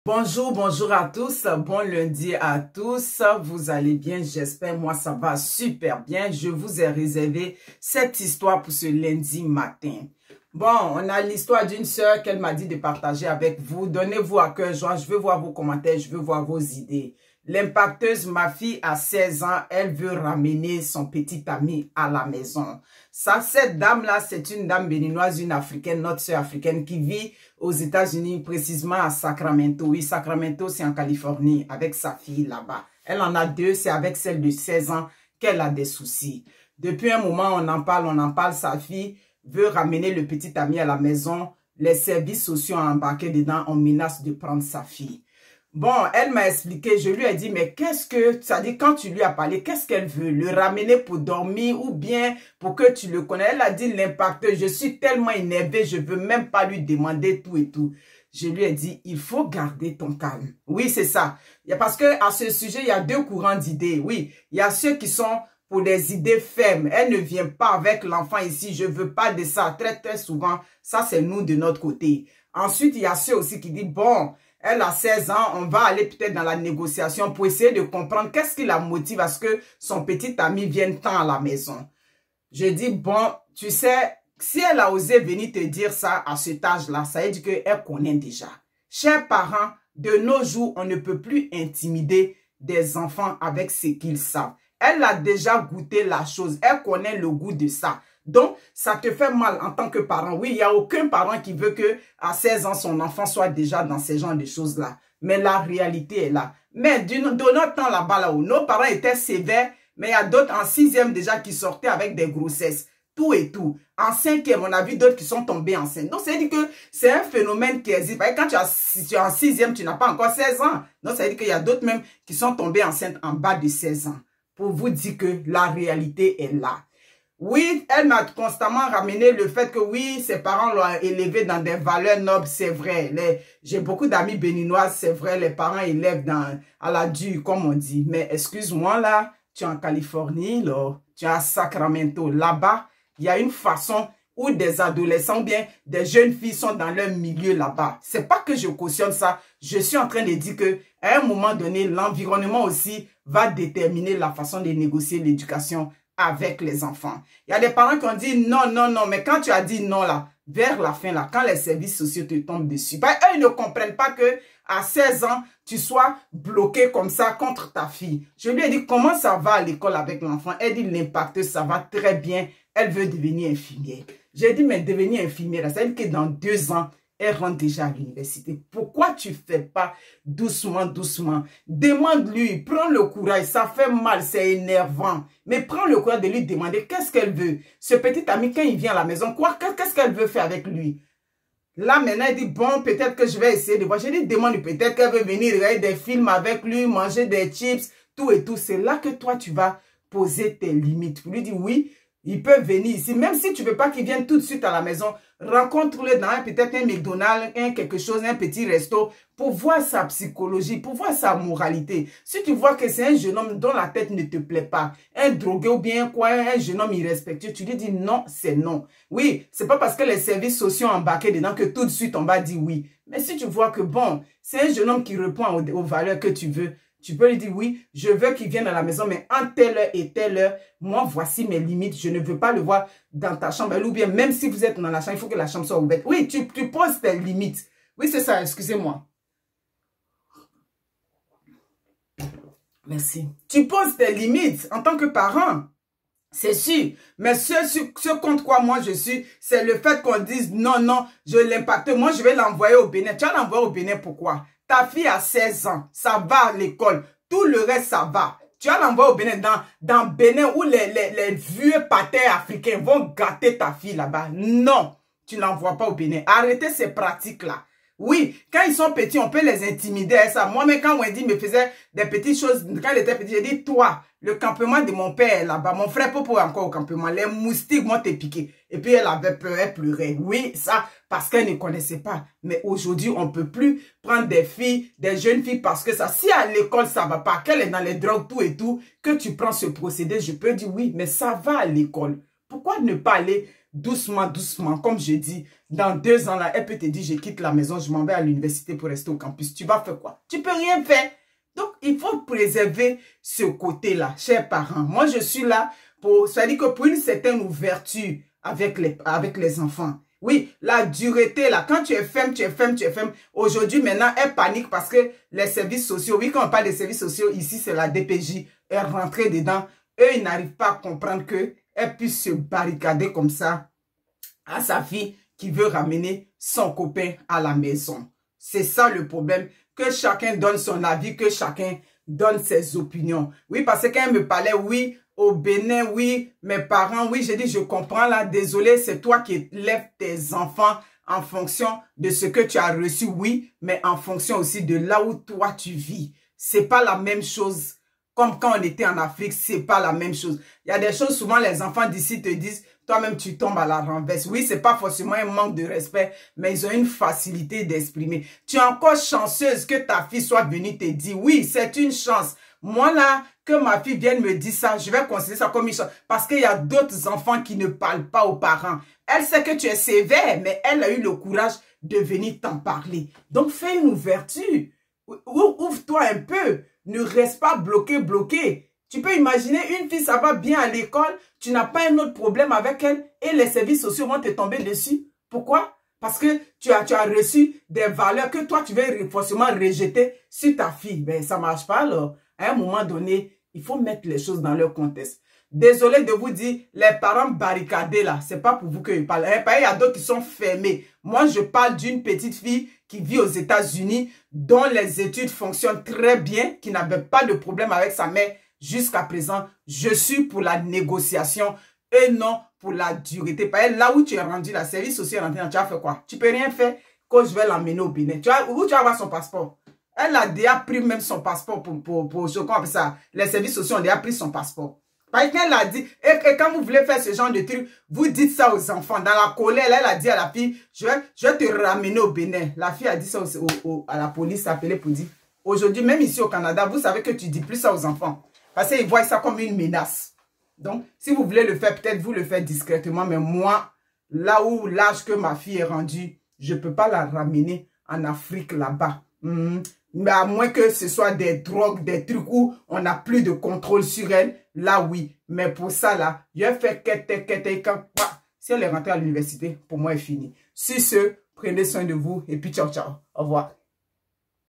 Bonjour, bonjour à tous, bon lundi à tous, vous allez bien, j'espère, moi ça va super bien, je vous ai réservé cette histoire pour ce lundi matin. Bon, on a l'histoire d'une sœur qu'elle m'a dit de partager avec vous, donnez-vous à cœur joie, je veux voir vos commentaires, je veux voir vos idées. L'impacteuse, ma fille a 16 ans, elle veut ramener son petit ami à la maison. Ça, cette dame-là, c'est une dame béninoise, une africaine, notre sœur africaine qui vit aux États-Unis, précisément à Sacramento. Oui, Sacramento, c'est en Californie, avec sa fille là-bas. Elle en a deux, c'est avec celle de 16 ans qu'elle a des soucis. Depuis un moment, on en parle, sa fille veut ramener le petit ami à la maison. Les services sociaux ont embarqué dedans, on menace de prendre sa fille. Bon, elle m'a expliqué, je lui ai dit, mais qu'est-ce que, ça dit, quand tu lui as parlé, qu'est-ce qu'elle veut? Le ramener pour dormir ou bien pour que tu le connais? Elle a dit, l'impacteur, je suis tellement énervée, je veux même pas lui demander tout et tout. Je lui ai dit, il faut garder ton calme. Oui, c'est ça. Parce que à ce sujet, il y a deux courants d'idées. Oui, il y a ceux qui sont pour des idées fermes. Elle ne vient pas avec l'enfant ici, je veux pas de ça. Très, très souvent, ça c'est nous de notre côté. Ensuite, il y a ceux aussi qui disent, bon, elle a 16 ans, on va aller peut-être dans la négociation pour essayer de comprendre qu'est-ce qui la motive à ce que son petit ami vienne tant à la maison. Je dis, bon, tu sais, si elle a osé venir te dire ça à cet âge-là, ça veut dire qu'elle connaît déjà. Chers parents, de nos jours, on ne peut plus intimider des enfants avec ce qu'ils savent. Elle a déjà goûté la chose, elle connaît le goût de ça. Donc, ça te fait mal en tant que parent. Oui, il n'y a aucun parent qui veut que à 16 ans, son enfant soit déjà dans ce genre de choses-là. Mais la réalité est là. Mais de notre temps là-bas, là où nos parents étaient sévères, mais il y a d'autres en 6e déjà qui sortaient avec des grossesses. Tout et tout. En 5e, on a vu d'autres qui sont tombés enceintes. Donc, ça veut dire que c'est un phénomène qui existe. Quand tu es en 6e, tu n'as pas encore 16 ans. Donc, ça veut dire qu'il y a d'autres même qui sont tombés enceintes en bas de 16 ans. Pour vous dire que la réalité est là. Oui, elle m'a constamment ramené le fait que oui, ses parents l'ont élevé dans des valeurs nobles, c'est vrai. J'ai beaucoup d'amis béninoises, c'est vrai, les parents élèvent à la dure, comme on dit. Mais excuse-moi là, tu es en Californie, là, tu es à Sacramento. Là-bas, il y a une façon où des adolescents ou bien des jeunes filles sont dans leur milieu là-bas. C'est pas que je cautionne ça. Je suis en train de dire que à un moment donné, l'environnement aussi va déterminer la façon de négocier l'éducation avec les enfants. Il y a des parents qui ont dit non, non, non, mais quand tu as dit non là, vers la fin là, quand les services sociaux te tombent dessus, ben, eux ils ne comprennent pas que à 16 ans, tu sois bloqué comme ça contre ta fille. Je lui ai dit comment ça va à l'école avec l'enfant. Elle dit l'impact, ça va très bien. Elle veut devenir infirmière. J'ai dit mais devenir infirmière, ça veut dire que dans 2 ans, elle rentre déjà à l'université. Pourquoi tu ne fais pas doucement, doucement? Demande-lui, prends le courage, ça fait mal, c'est énervant. Mais prends le courage de lui demander qu'est-ce qu'elle veut. Ce petit ami, quand il vient à la maison, qu'est-ce qu'elle veut faire avec lui? Là, maintenant, elle dit, bon, peut-être que je vais essayer de voir. J'ai dit, demande, peut-être qu'elle veut venir regarder des films avec lui, manger des chips, tout et tout. C'est là que toi, tu vas poser tes limites. Pour lui dire, oui, ils peuvent venir ici. Même si tu ne veux pas qu'ils viennent tout de suite à la maison, rencontre-le dans peut-être un McDonald's, quelque chose, un petit resto, pour voir sa psychologie, pour voir sa moralité. Si tu vois que c'est un jeune homme dont la tête ne te plaît pas, un drogué ou bien quoi, un jeune homme irrespectueux, tu lui dis non, c'est non. Oui, c'est pas parce que les services sociaux ont embarqué dedans que tout de suite on va dire oui. Mais si tu vois que bon, c'est un jeune homme qui répond aux valeurs que tu veux, tu peux lui dire, oui, je veux qu'il vienne à la maison, mais en telle heure et telle heure, moi, voici mes limites. Je ne veux pas le voir dans ta chambre. Ou bien, même si vous êtes dans la chambre, il faut que la chambre soit ouverte. Oui, tu poses tes limites. Oui, c'est ça, excusez-moi. Merci. Tu poses tes limites en tant que parent. C'est sûr. Mais ce contre quoi moi je suis, c'est le fait qu'on dise, non, non, je l'impacte. Moi, je vais l'envoyer au Bénin. Tu vas l'envoyer au Bénin, pourquoi? Ta fille a 16 ans, ça va à l'école. Tout le reste, ça va. Tu vas l'envoyer au Bénin, dans Bénin où les vieux patères africains vont gâter ta fille là-bas. Non, tu ne l'envoies pas au Bénin. Arrêtez ces pratiques-là. Oui, quand ils sont petits, on peut les intimider à ça. Moi, mais quand Wendy me faisait des petites choses, quand elle était petite, j'ai dit, toi, le campement de mon père là-bas, mon frère Popo est encore au campement, les moustiques vont te piquer. Et puis elle avait peur, elle pleurait. Oui, ça, parce qu'elle ne connaissait pas. Mais aujourd'hui, on ne peut plus prendre des filles, des jeunes filles, parce que ça, si à l'école ça va pas, qu'elle est dans les drogues, tout et tout, que tu prends ce procédé, je peux dire oui, mais ça va à l'école. Pourquoi ne pas aller doucement, doucement, comme je dis, dans 2 ans, là, elle peut te dire, je quitte la maison, je m'en vais à l'université pour rester au campus. Tu vas faire quoi? Tu peux rien faire. Donc, il faut préserver ce côté-là, chers parents. Moi, je suis là pour, c'est-à-dire que pour une certaine ouverture avec les enfants. Oui, la dureté, là, quand tu es ferme, tu es ferme, tu es ferme. Aujourd'hui, maintenant, elle panique parce que les services sociaux, oui, quand on parle des services sociaux, ici, c'est la DPJ, elle est rentrée dedans. Eux, ils n'arrivent pas à comprendre qu'elle puisse se barricader comme ça à sa fille qui veut ramener son copain à la maison. C'est ça le problème, que chacun donne son avis, que chacun donne ses opinions. Oui, parce que quand elle me parlait, oui, au Bénin, oui, mes parents, oui, j'ai dit, je comprends là, désolé, c'est toi qui élèves tes enfants en fonction de ce que tu as reçu, oui, mais en fonction aussi de là où toi tu vis. C'est pas la même chose. Comme quand on était en Afrique, c'est pas la même chose. Il y a des choses, souvent les enfants d'ici te disent, toi-même tu tombes à la renverse. Oui, c'est pas forcément un manque de respect, mais ils ont une facilité d'exprimer. Tu es encore chanceuse que ta fille soit venue te dire, oui, c'est une chance. Moi là, que ma fille vienne me dire ça, je vais considérer ça comme une chance. Parce qu'il y a d'autres enfants qui ne parlent pas aux parents. Elle sait que tu es sévère, mais elle a eu le courage de venir t'en parler. Donc fais une ouverture. Ouvre-toi un peu. Ne reste pas bloqué. Tu peux imaginer, une fille, ça va bien à l'école, tu n'as pas un autre problème avec elle et les services sociaux vont te tomber dessus. Pourquoi? Parce que tu as reçu des valeurs que toi, tu veux forcément rejeter sur ta fille. Ben, ça ne marche pas alors. À un moment donné, il faut mettre les choses dans leur contexte. Désolé de vous dire, les parents barricadés là, c'est pas pour vous que je parle. Il y a d'autres qui sont fermés. Moi, je parle d'une petite fille qui vit aux États-Unis, dont les études fonctionnent très bien, qui n'avait pas de problème avec sa mère jusqu'à présent. Je suis pour la négociation et non pour la dureté. Là où tu es rendu, la service sociale rentrée, tu as fait quoi? Tu peux rien faire quand je vais l'emmener au Bénin. Où tu vas avoir son passeport? Elle a déjà pris même son passeport pour ça. Les services sociaux ont déjà pris son passeport. Parce qu'elle a dit, et quand vous voulez faire ce genre de truc, vous dites ça aux enfants. Dans la colère, elle a dit à la fille, je vais te ramener au Bénin. La fille a dit ça à la police, appelée pour dire, aujourd'hui, même ici au Canada, vous savez que tu dis plus ça aux enfants. Parce qu'ils voient ça comme une menace. Donc, si vous voulez le faire, peut-être vous le faites discrètement. Mais moi, là où l'âge que ma fille est rendue, je ne peux pas la ramener en Afrique là-bas. Mais à moins que ce soit des drogues, des trucs où on n'a plus de contrôle sur elle, là oui. Mais pour ça là, je fais si elle est rentrée à l'université, pour moi, elle est finie. Sur ce, prenez soin de vous et puis ciao, ciao. Au revoir.